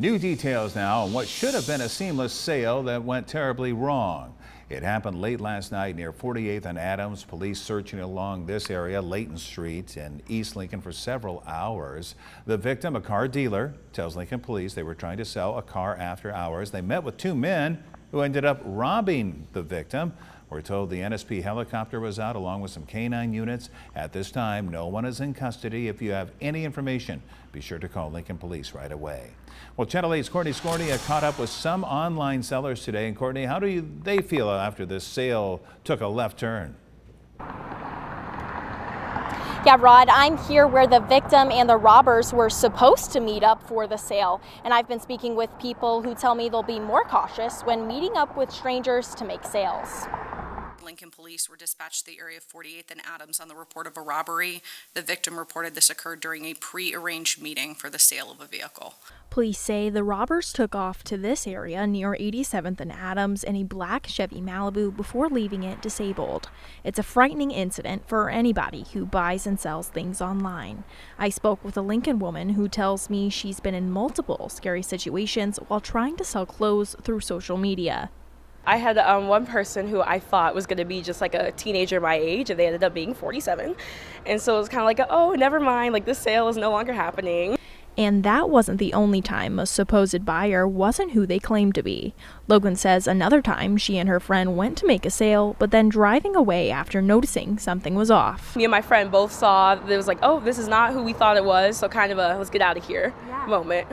New details now on what should have been a seamless sale that went terribly wrong. It happened late last night near 48th and Adams. Police searching along this area, Layton Street in East Lincoln, for several hours. The victim, a car dealer, tells Lincoln police they were trying to sell a car after hours. They met with two men who ended up robbing the victim. We're told the NSP helicopter was out along with some canine units. At this time, no one is in custody. If you have any information, be sure to call Lincoln Police right away. Well, Channel 8's Courtney Scornia caught up with some online sellers today. And Courtney, how do they feel after this sale took a left turn? Yeah, Rod, I'm here where the victim and the robbers were supposed to meet up for the sale. And I've been speaking with people who tell me they'll be more cautious when meeting up with strangers to make sales. Lincoln Police were dispatched to the area of 48th and Adams on the report of a robbery. The victim reported this occurred during a pre-arranged meeting for the sale of a vehicle. Police say the robbers took off to this area near 87th and Adams in a black Chevy Malibu before leaving it disabled. It's a frightening incident for anybody who buys and sells things online. I spoke with a Lincoln woman who tells me she's been in multiple scary situations while trying to sell clothes through social media. I had one person who I thought was going to be just like a teenager my age, and they ended up being 47. And so it was kind of like, oh, never mind, like this sale is no longer happening. And that wasn't the only time a supposed buyer wasn't who they claimed to be. Logan says another time she and her friend went to make a sale, but then driving away after noticing something was off. Me and my friend both saw that it was like, oh, this is not who we thought it was, so kind of a let's get out of here moment.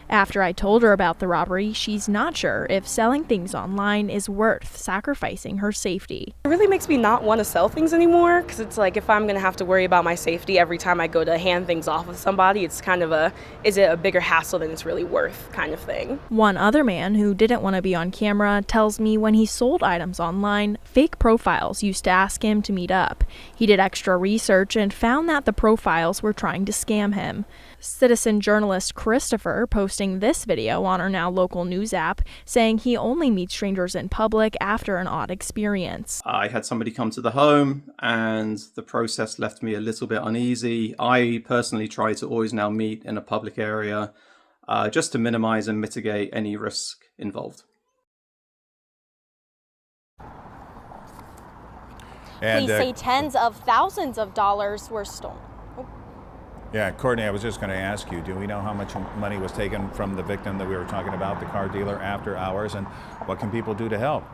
After I told her about the robbery, she's not sure if selling things online is worth sacrificing her safety. It really makes me not want to sell things anymore, because it's like if I'm going to have to worry about my safety every time I go to hand things off with somebody, it's kind of is it a bigger hassle than it's really worth kind of thing. One other man who didn't want to be on camera tells me when he sold items online, fake profiles used to ask him to meet up. He did extra research and found that the profiles were trying to scam him. Citizen journalist Christopher posting this video on our Now Local news app saying he only meets strangers in public after an odd experience. I had somebody come to the home and the process left me a little bit uneasy. I personally try to always now meet in a public area just to minimize and mitigate any risk involved. Police say tens of thousands of dollars were stolen. Yeah, Courtney, I was just going to ask you, do we know how much money was taken from the victim that we were talking about, the car dealer, after hours, and what can people do to help?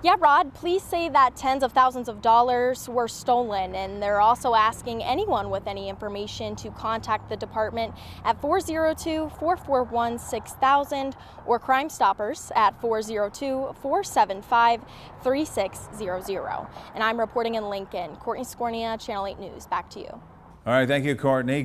Yeah, Rod, police say that tens of thousands of dollars were stolen, and they're also asking anyone with any information to contact the department at 402-441-6000 or Crime Stoppers at 402-475-3600. And I'm reporting in Lincoln. Courtney Scornia, Channel 8 News. Back to you. All right, thank you, Courtney.